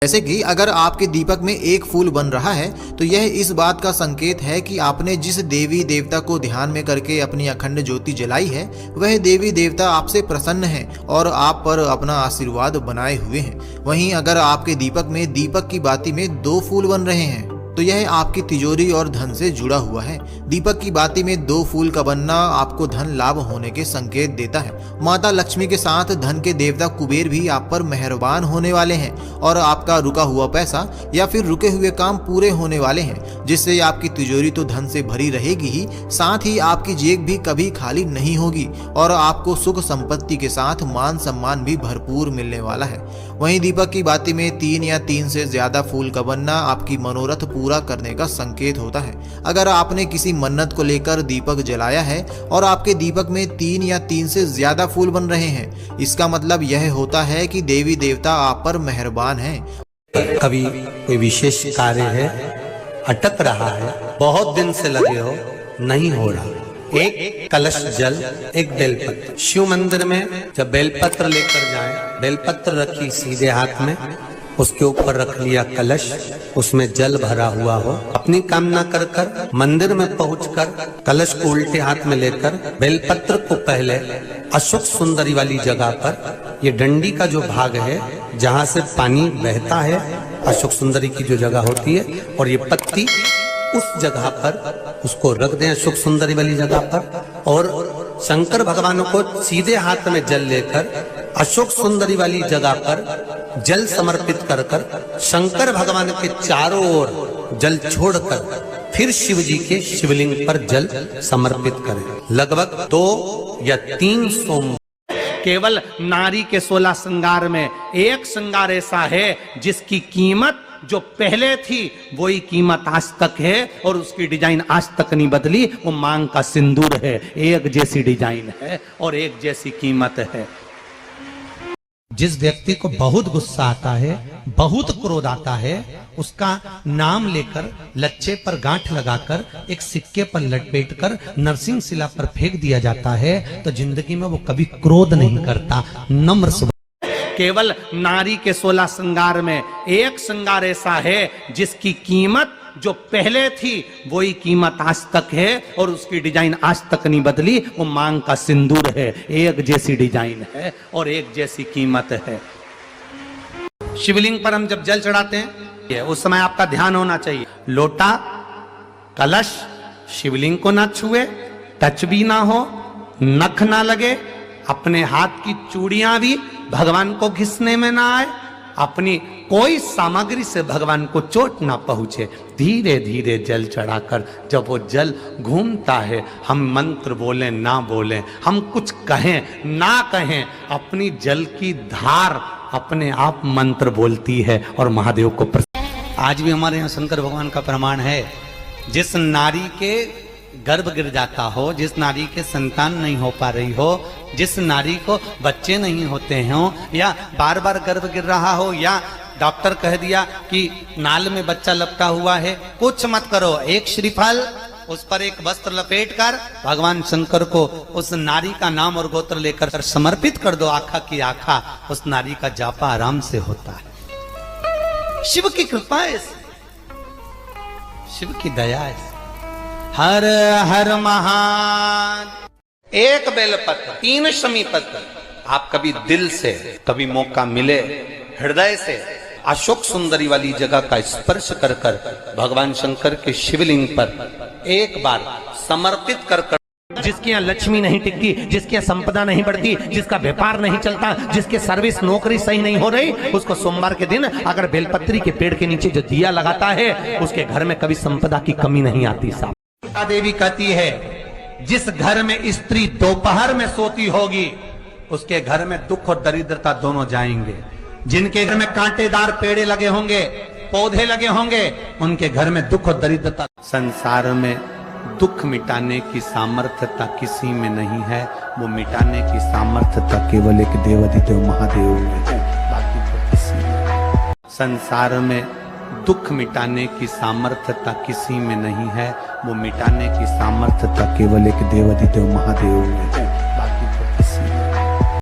जैसे कि अगर आपके दीपक में एक फूल बन रहा है तो यह इस बात का संकेत है कि आपने जिस देवी देवता को ध्यान में करके अपनी अखंड ज्योति जलाई है वह देवी देवता आपसे प्रसन्न है और आप पर अपना आशीर्वाद बनाए हुए हैं। वहीं अगर आपके दीपक में दीपक की बाती में 2 फूल बन रहे हैं तो यह आपकी तिजोरी और धन से जुड़ा हुआ है। दीपक की बाती में 2 फूल का बनना आपको धन लाभ होने के संकेत देता है। माता लक्ष्मी के साथ धन के देवता कुबेर भी आप पर मेहरबान होने वाले हैं और आपका रुका हुआ पैसा या फिर रुके हुए काम पूरे होने वाले हैं, जिससे आपकी तिजोरी तो धन से भरी रहेगी ही, साथ ही आपकी जेब भी कभी खाली नहीं होगी और आपको सुख संपत्ति के साथ मान सम्मान भी भरपूर मिलने वाला है। वहीं दीपक की बाती में 3 या 3 से ज्यादा फूल का बनना आपकी मनोरथ पूरा करने का संकेत होता है। अगर आपने किसी मन्नत को लेकर दीपक जलाया है और आपके दीपक में 3 या 3 से ज्यादा फूल बन रहे हैं, इसका मतलब यह होता है कि देवी देवता आप पर मेहरबान हैं। कभी कोई विशेष कार्य है, अटक रहा है, बहुत दिन से लगे हो, नहीं हो रहा, एक कलश जल, एक बेलपत्र। शिव मंदिर में जब बेलपत्र लेकर जाएं, बेलपत्र रखी सीधे हाथ में, उसके ऊपर रख लिया कलश, उसमें जल भरा हुआ हो, अपनी कामना कर कर मंदिर में पहुंचकर कलश को उल्टे हाथ में लेकर बेलपत्र को पहले अशोक सुंदरी वाली जगह पर, ये डंडी का जो भाग है जहां से पानी बहता है, अशोक सुंदरी की जो जगह होती है, और ये पत्ती उस जगह पर उसको रख दें, अशोक सुंदरी वाली जगह पर, और शंकर भगवान को सीधे हाथ में जल लेकर अशोक सुंदरी वाली जगह पर जल समर्पित कर कर शंकर भगवान के चारों ओर जल छोड़कर फिर शिव जी के शिवलिंग पर जल समर्पित करें। लगभग 2 या 3 सोमवार। केवल नारी के 16 श्रृंगार में एक श्रृंगार ऐसा है जिसकी कीमत जो पहले थी वही कीमत आज तक है और उसकी डिजाइन आज तक नहीं बदली। वो मांग का सिंदूर है, एक जैसी डिजाइन है और एक जैसी कीमत है। जिस व्यक्ति को बहुत गुस्सा आता है, बहुत क्रोध आता है, उसका नाम लेकर लच्चे पर गांठ लगाकर एक सिक्के पर लपेटकर नरसिंह शिला पर फेंक दिया जाता है तो जिंदगी में वो कभी क्रोध नहीं करता, नम्र स्वभाव। केवल नारी के 16 श्रृंगार में एक श्रृंगार ऐसा है जिसकी कीमत जो पहले थी वही कीमत आज तक है और उसकी डिजाइन आज तक नहीं बदली। वो मांग का सिंदूर है, एक जैसी डिजाइन है और एक जैसी कीमत है। शिवलिंग पर हम जब जल चढ़ाते हैं उस समय आपका ध्यान होना चाहिए, लोटा कलश शिवलिंग को ना छुए, टच भी ना हो, नख ना लगे, अपने हाथ की चूड़ियां भी भगवान को घिसने में ना आए, अपनी कोई सामग्री से भगवान को चोट ना पहुंचे। धीरे धीरे जल चढ़ाकर जब वो जल घूमता है, हम मंत्र बोलें ना बोलें, हम कुछ कहें ना कहें, अपनी जल की धार अपने आप मंत्र बोलती है और महादेव को आज भी हमारे यहाँ शंकर भगवान का प्रमाण है, जिस नारी के गर्भ गिर जाता हो, जिस नारी के संतान नहीं हो पा रही हो, जिस नारी को बच्चे नहीं होते हो, या बार बार गर्भ गिर रहा हो, या डॉक्टर कह दिया कि नाल में बच्चा लपटा हुआ है, कुछ मत करो, एक श्रीफल उस पर एक वस्त्र लपेटकर भगवान शंकर को उस नारी का नाम और गोत्र लेकर समर्पित कर दो, आखा की आखा उस नारी का जापा आराम से होता है। शिव की कृपा है, शिव की दया है। हर हर महान। एक बेलपत्र, 3 शमी पत्र। आप कभी दिल से, कभी मौका मिले हृदय से अशोक सुंदरी वाली जगह का स्पर्श कर कर भगवान शंकर के शिवलिंग पर एक बार समर्पित कर कर। जिसकी यहाँ लक्ष्मी नहीं टिकती, जिसकी यहाँ संपदा नहीं बढ़ती, जिसका व्यापार नहीं चलता, जिसके सर्विस नौकरी सही नहीं हो रही, उसको सोमवार के दिन अगर बेलपत्री के पेड़ के नीचे जो दिया लगाता है उसके घर में कभी संपदा की कमी नहीं आती। साहब देवी कहती है जिस घर में स्त्री दोपहर में सोती होगी उसके घर में दुख और दरिद्रता दोनों जाएंगे। जिनके घर में कांटेदार पेड़े लगे होंगे, पौधे लगे होंगे, उनके घर में दुख और दरिद्रता। संसार में दुख मिटाने की सामर्थ्यता किसी में नहीं है, वो मिटाने की सामर्थ्यता केवल एक देवाधिदेव महादेव में है, बाकी तो किसी में। संसार में दुख मिटाने की सामर्थ्यता किसी में नहीं है, वो मिटाने की सामर्थ्यता केवल एक देवाधिदेव महादेव में है।